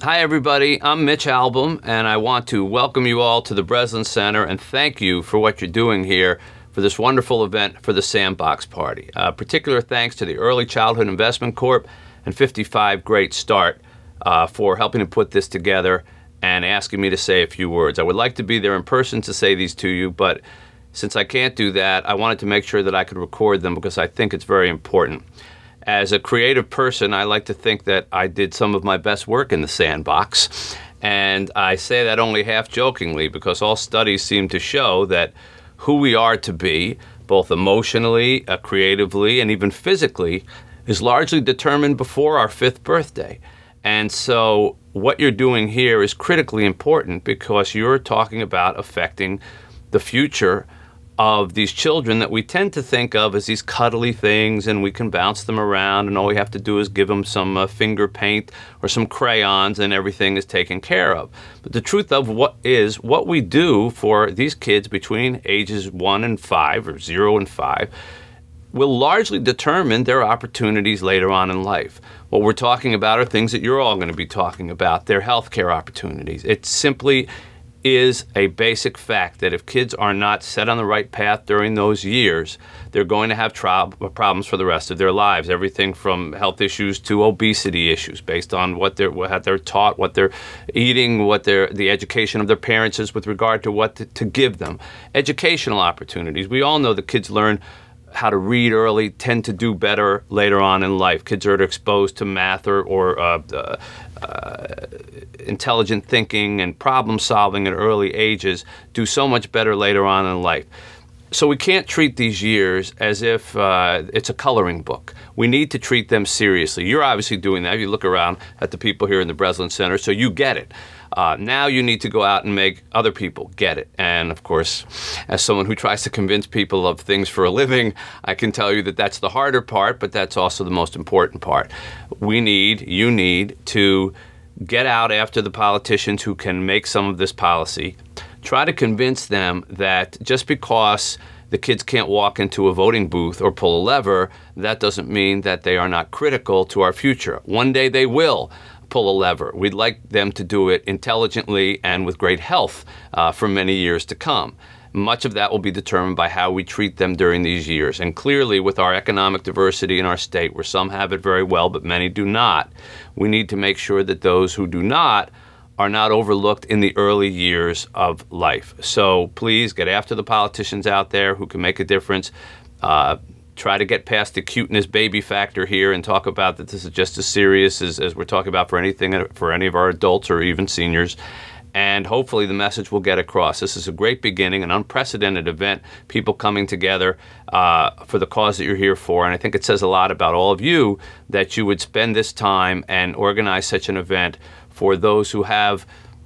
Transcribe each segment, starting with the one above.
Hi everybody, I'm Mitch Albom, and I want to welcome you all to the Breslin Center and thank you for what you're doing here for this wonderful event for the Sandbox Party. Particular thanks to the Early Childhood Investment Corp and 55 Great Start for helping to put this together and asking me to say a few words. I would like to be there in person to say these to you, but since I can't do that, I wanted to make sure that I could record them because I think it's very important. As a creative person, I like to think that I did some of my best work in the sandbox. And I say that only half jokingly because all studies seem to show that who we are to be, both emotionally, creatively, and even physically, is largely determined before our 5th birthday. And so what you're doing here is critically important because you're talking about affecting the future of these children that we tend to think of as these cuddly things and we can bounce them around and all we have to do is give them some finger paint or some crayons and everything is taken care of. But the truth of what we do for these kids between ages 1 and 5 or 0 and 5 will largely determine their opportunities later on in life. What we're talking about are things that you're all going to be talking about, their healthcare opportunities. It simply is a basic fact that if kids are not set on the right path during those years, they're going to have problems for the rest of their lives. Everything from health issues to obesity issues based on what they're taught, what they're eating, what the education of their parents is with regard to what to give them. Educational opportunities. We all know that kids learn how to read early, tend to do better later on in life. Kids are exposed to math or intelligent thinking and problem solving at early ages, do so much better later on in life. So we can't treat these years as if it's a coloring book. We need to treat them seriously. You're obviously doing that. You look around at the people here in the Breslin Center, so you get it. Now you need to go out and make other people get it. And of course, as someone who tries to convince people of things for a living, I can tell you that that's the harder part, but that's also the most important part. You need to get out after the politicians who can make some of this policy. Try to convince them that just because the kids can't walk into a voting booth or pull a lever, that doesn't mean that they are not critical to our future. One day they will pull a lever. We'd like them to do it intelligently and with great health for many years to come. Much of that will be determined by how we treat them during these years. And clearly, with our economic diversity in our state, where some have it very well, but many do not, we need to make sure that those who do not are not overlooked in the early years of life. So please get after the politicians out there who can make a difference. Try to get past the cuteness baby factor here and talk about that this is just as serious as we're talking about for any of our adults or even seniors. And hopefully the message will get across. This is a great beginning, an unprecedented event, people coming together for the cause that you're here for. And I think it says a lot about all of you that you would spend this time and organize such an event for those who have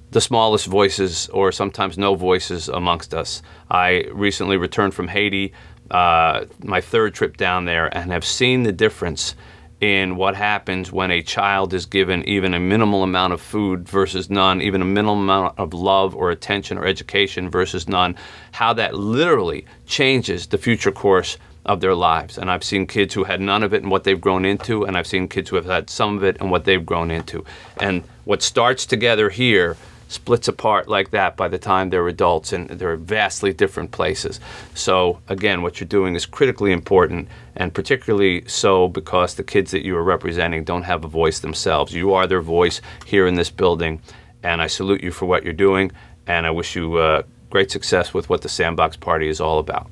the smallest voices or sometimes no voices amongst us. I recently returned from Haiti, my 3rd trip down there, and have seen the difference in what happens when a child is given even a minimal amount of food versus none, even a minimal amount of love or attention or education versus none, how that literally changes the future course of their lives. And I've seen kids who had none of it and what they've grown into, and I've seen kids who have had some of it and what they've grown into. And what starts together here splits apart like that by the time they're adults, and they're vastly different places. So again, what you're doing is critically important, and particularly so because the kids that you are representing don't have a voice themselves. You are their voice here in this building, and I salute you for what you're doing, and I wish you great success with what the Sandbox Party is all about.